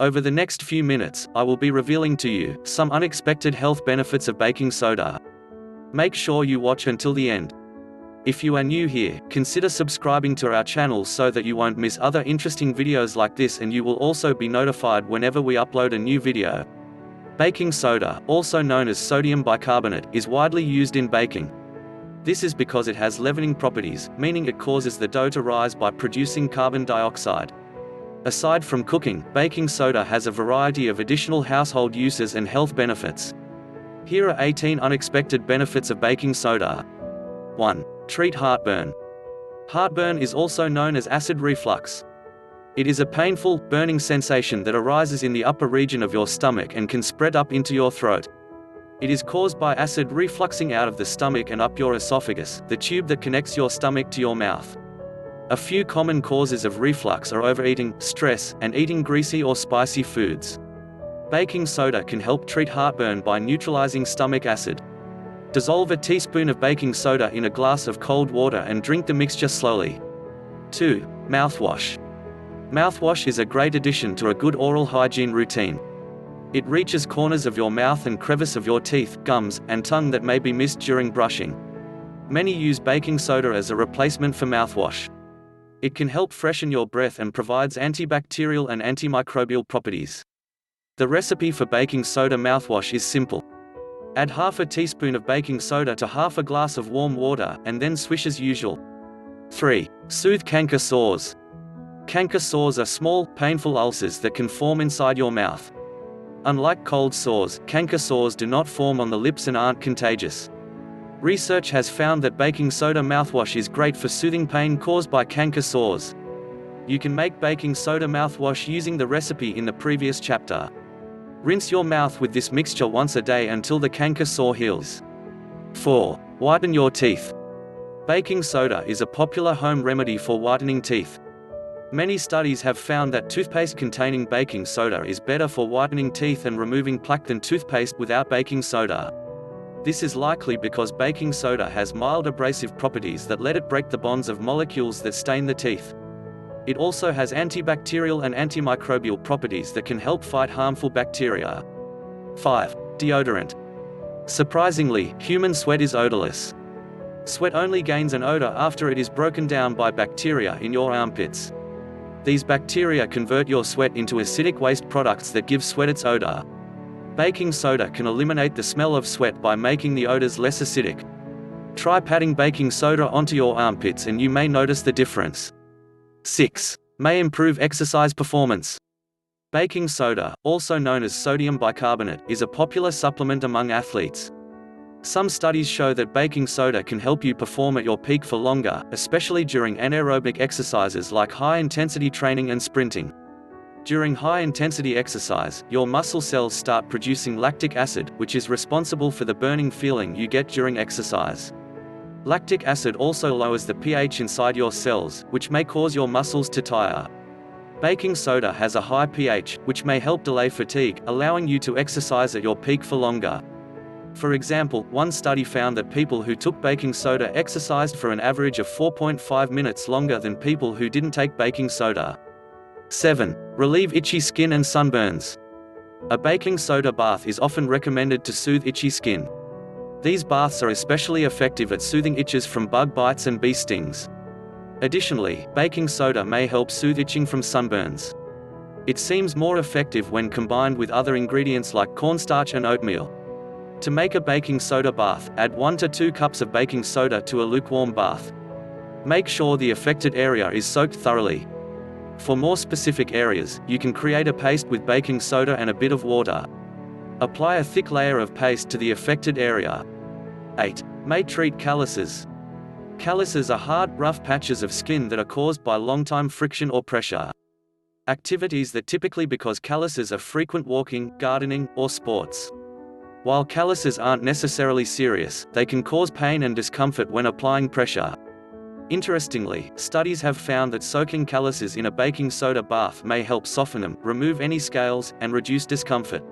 Over the next few minutes, I will be revealing to you some unexpected health benefits of baking soda. Make sure you watch until the end. If you are new here, consider subscribing to our channel so that you won't miss other interesting videos like this, and you will also be notified whenever we upload a new video. Baking soda, also known as sodium bicarbonate, is widely used in baking. This is because it has leavening properties, meaning it causes the dough to rise by producing carbon dioxide. Aside from cooking, baking soda has a variety of additional household uses and health benefits. Here are 18 unexpected benefits of baking soda. 1. Treat heartburn. Heartburn is also known as acid reflux. It is a painful, burning sensation that arises in the upper region of your stomach and can spread up into your throat. It is caused by acid refluxing out of the stomach and up your esophagus, the tube that connects your stomach to your mouth. A few common causes of reflux are overeating, stress, and eating greasy or spicy foods. Baking soda can help treat heartburn by neutralizing stomach acid. Dissolve a teaspoon of baking soda in a glass of cold water and drink the mixture slowly. 2. Mouthwash. Mouthwash is a great addition to a good oral hygiene routine. It reaches corners of your mouth and crevice of your teeth, gums, and tongue that may be missed during brushing. Many use baking soda as a replacement for mouthwash. It can help freshen your breath and provides antibacterial and antimicrobial properties. The recipe for baking soda mouthwash is simple. Add half a teaspoon of baking soda to half a glass of warm water, and then swish as usual. 3. Soothe canker sores. Canker sores are small, painful ulcers that can form inside your mouth. Unlike cold sores, canker sores do not form on the lips and aren't contagious. Research has found that baking soda mouthwash is great for soothing pain caused by canker sores. You can make baking soda mouthwash using the recipe in the previous chapter. Rinse your mouth with this mixture once a day until the canker sore heals. 4. Whiten your teeth. Baking soda is a popular home remedy for whitening teeth. Many studies have found that toothpaste containing baking soda is better for whitening teeth and removing plaque than toothpaste without baking soda. This is likely because baking soda has mild abrasive properties that let it break the bonds of molecules that stain the teeth. It also has antibacterial and antimicrobial properties that can help fight harmful bacteria. 5. Deodorant. Surprisingly, human sweat is odorless. Sweat only gains an odor after it is broken down by bacteria in your armpits. These bacteria convert your sweat into acidic waste products that give sweat its odor. Baking soda can eliminate the smell of sweat by making the odors less acidic. Try patting baking soda onto your armpits and you may notice the difference. 6. May improve exercise performance. Baking soda, also known as sodium bicarbonate, is a popular supplement among athletes. Some studies show that baking soda can help you perform at your peak for longer, especially during anaerobic exercises like high-intensity training and sprinting. During high-intensity exercise, your muscle cells start producing lactic acid, which is responsible for the burning feeling you get during exercise. Lactic acid also lowers the pH inside your cells, which may cause your muscles to tire. Baking soda has a high pH, which may help delay fatigue, allowing you to exercise at your peak for longer. For example, one study found that people who took baking soda exercised for an average of 4.5 minutes longer than people who didn't take baking soda. 7. Relieve itchy skin and sunburns. A baking soda bath is often recommended to soothe itchy skin. These baths are especially effective at soothing itches from bug bites and bee stings. Additionally, baking soda may help soothe itching from sunburns. It seems more effective when combined with other ingredients like cornstarch and oatmeal. To make a baking soda bath, add 1 to 2 cups of baking soda to a lukewarm bath. Make sure the affected area is soaked thoroughly. For more specific areas, you can create a paste with baking soda and a bit of water. Apply a thick layer of paste to the affected area. 8. May treat calluses. Calluses are hard, rough patches of skin that are caused by long-time friction or pressure. Activities that typically cause calluses are frequent walking, gardening, or sports. While calluses aren't necessarily serious, they can cause pain and discomfort when applying pressure. Interestingly, studies have found that soaking calluses in a baking soda bath may help soften them, remove any scales, and reduce discomfort.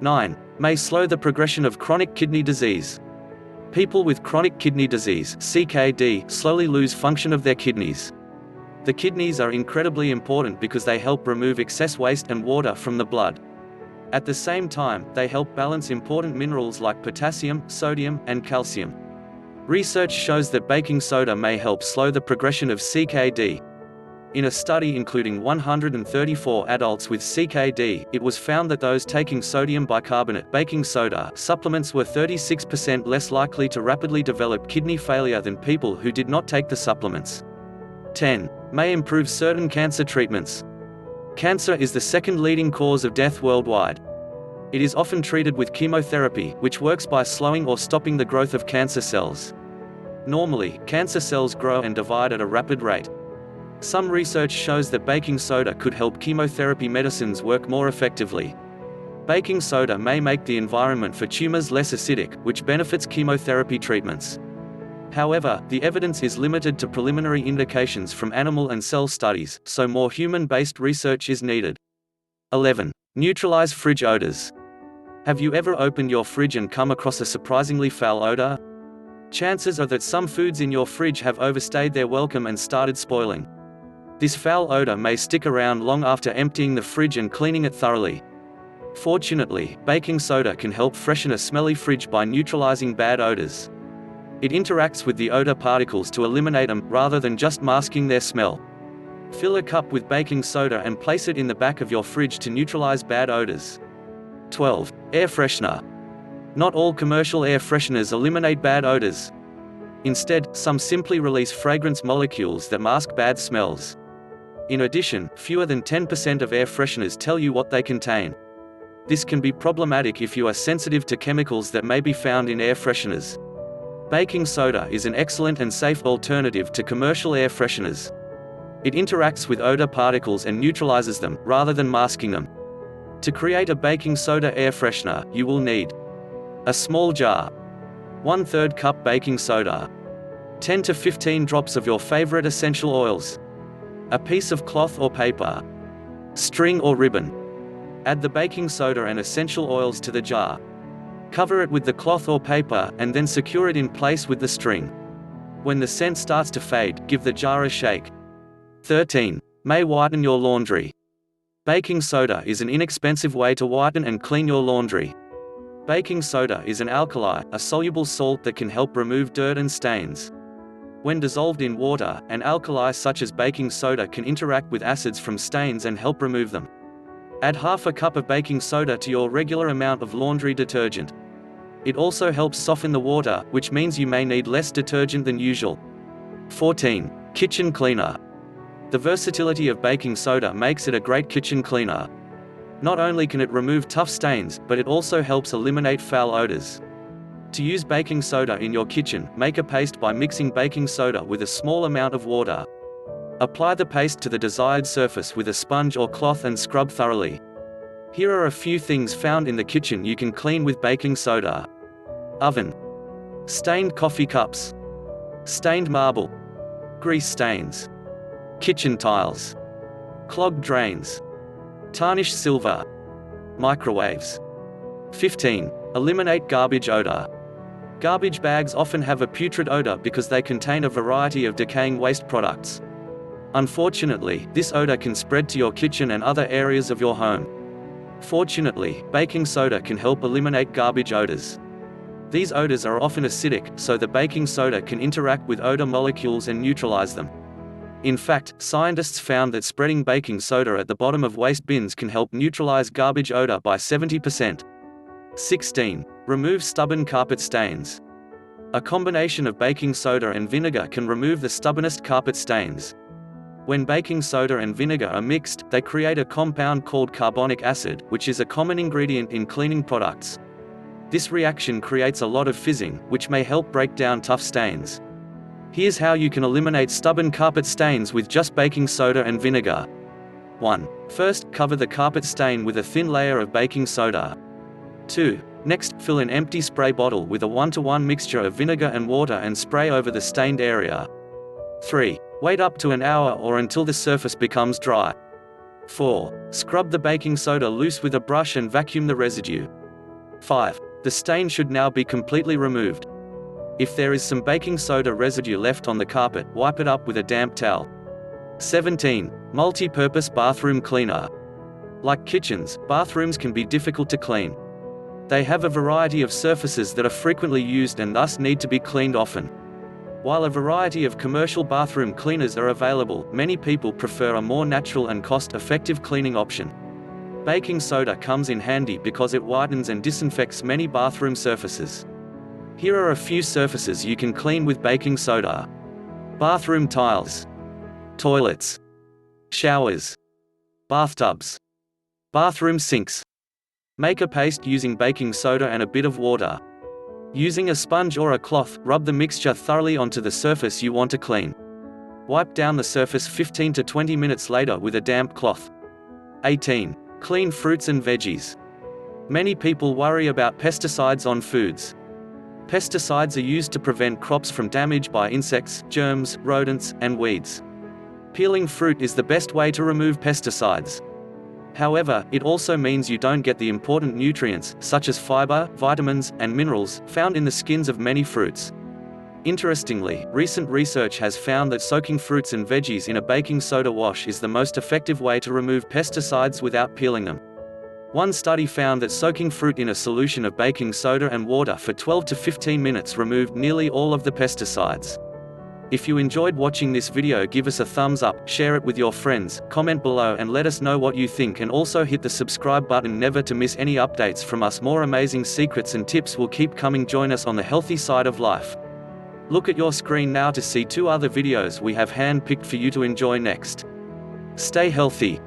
9. May slow the progression of chronic kidney disease. People with chronic kidney disease (CKD) slowly lose function of their kidneys. The kidneys are incredibly important because they help remove excess waste and water from the blood. At the same time, they help balance important minerals like potassium, sodium, and calcium. Research shows that baking soda may help slow the progression of CKD. In a study including 134 adults with CKD, it was found that those taking sodium bicarbonate baking soda supplements were 36% less likely to rapidly develop kidney failure than people who did not take the supplements. 10. May improve certain cancer treatments. Cancer is the second leading cause of death worldwide. It is often treated with chemotherapy, which works by slowing or stopping the growth of cancer cells. Normally, cancer cells grow and divide at a rapid rate. Some research shows that baking soda could help chemotherapy medicines work more effectively. Baking soda may make the environment for tumors less acidic, which benefits chemotherapy treatments. However, the evidence is limited to preliminary indications from animal and cell studies, so more human-based research is needed. 11. Neutralize fridge odors. Have you ever opened your fridge and come across a surprisingly foul odor? Chances are that some foods in your fridge have overstayed their welcome and started spoiling. This foul odor may stick around long after emptying the fridge and cleaning it thoroughly. Fortunately, baking soda can help freshen a smelly fridge by neutralizing bad odors. It interacts with the odor particles to eliminate them, rather than just masking their smell. Fill a cup with baking soda and place it in the back of your fridge to neutralize bad odors. 12. Air freshener. Not all commercial air fresheners eliminate bad odors. Instead, some simply release fragrance molecules that mask bad smells. In addition, fewer than 10% of air fresheners tell you what they contain. This can be problematic if you are sensitive to chemicals that may be found in air fresheners. Baking soda is an excellent and safe alternative to commercial air fresheners. It interacts with odor particles and neutralizes them, rather than masking them. To create a baking soda air freshener, you will need a small jar, 1/3 cup baking soda, 10 to 15 drops of your favorite essential oils, a piece of cloth or paper, string or ribbon. Add the baking soda and essential oils to the jar. Cover it with the cloth or paper, and then secure it in place with the string. When the scent starts to fade, give the jar a shake. 13. May whiten your laundry. Baking soda is an inexpensive way to whiten and clean your laundry. Baking soda is an alkali, a soluble salt that can help remove dirt and stains. When dissolved in water, an alkali such as baking soda can interact with acids from stains and help remove them. Add half a cup of baking soda to your regular amount of laundry detergent. It also helps soften the water, which means you may need less detergent than usual. 14. Kitchen cleaner. The versatility of baking soda makes it a great kitchen cleaner. Not only can it remove tough stains, but it also helps eliminate foul odors. To use baking soda in your kitchen, make a paste by mixing baking soda with a small amount of water. Apply the paste to the desired surface with a sponge or cloth and scrub thoroughly. Here are a few things found in the kitchen you can clean with baking soda. Oven. Stained coffee cups. Stained marble. Grease stains. Kitchen tiles. Clogged drains. Tarnished silver. Microwaves. 15. Eliminate garbage odor. Garbage bags often have a putrid odor because they contain a variety of decaying waste products. Unfortunately, this odor can spread to your kitchen and other areas of your home. Fortunately, baking soda can help eliminate garbage odors. These odors are often acidic, so the baking soda can interact with odor molecules and neutralize them. In fact, scientists found that spreading baking soda at the bottom of waste bins can help neutralize garbage odor by 70%. 16. Remove stubborn carpet stains. A combination of baking soda and vinegar can remove the stubbornest carpet stains. When baking soda and vinegar are mixed, they create a compound called carbonic acid, which is a common ingredient in cleaning products. This reaction creates a lot of fizzing, which may help break down tough stains. Here's how you can eliminate stubborn carpet stains with just baking soda and vinegar. 1. First, cover the carpet stain with a thin layer of baking soda. 2. Next, fill an empty spray bottle with a 1-to-1 mixture of vinegar and water and spray over the stained area. 3. Wait up to an hour or until the surface becomes dry. 4. Scrub the baking soda loose with a brush and vacuum the residue. 5. The stain should now be completely removed. If there is some baking soda residue left on the carpet, wipe it up with a damp towel. 17. Multi-purpose bathroom cleaner. Like kitchens, bathrooms can be difficult to clean. They have a variety of surfaces that are frequently used and thus need to be cleaned often. While a variety of commercial bathroom cleaners are available, many people prefer a more natural and cost-effective cleaning option. Baking soda comes in handy because it whitens and disinfects many bathroom surfaces. Here are a few surfaces you can clean with baking soda. Bathroom tiles, toilets, showers, bathtubs, bathroom sinks. Make a paste using baking soda and a bit of water. Using a sponge or a cloth, rub the mixture thoroughly onto the surface you want to clean. Wipe down the surface 15 to 20 minutes later with a damp cloth. 18. Clean fruits and veggies. Many people worry about pesticides on foods. Pesticides are used to prevent crops from damage by insects, germs, rodents, and weeds. Peeling fruit is the best way to remove pesticides. However, it also means you don't get the important nutrients, such as fiber, vitamins, and minerals, found in the skins of many fruits. Interestingly, recent research has found that soaking fruits and veggies in a baking soda wash is the most effective way to remove pesticides without peeling them. One study found that soaking fruit in a solution of baking soda and water for 12 to 15 minutes removed nearly all of the pesticides. If you enjoyed watching this video, give us a thumbs up, share it with your friends, comment below and let us know what you think, and also hit the subscribe button never to miss any updates from us. More amazing secrets and tips will keep coming. Join us on the healthy side of life. Look at your screen now to see 2 other videos we have hand-picked for you to enjoy next. Stay healthy.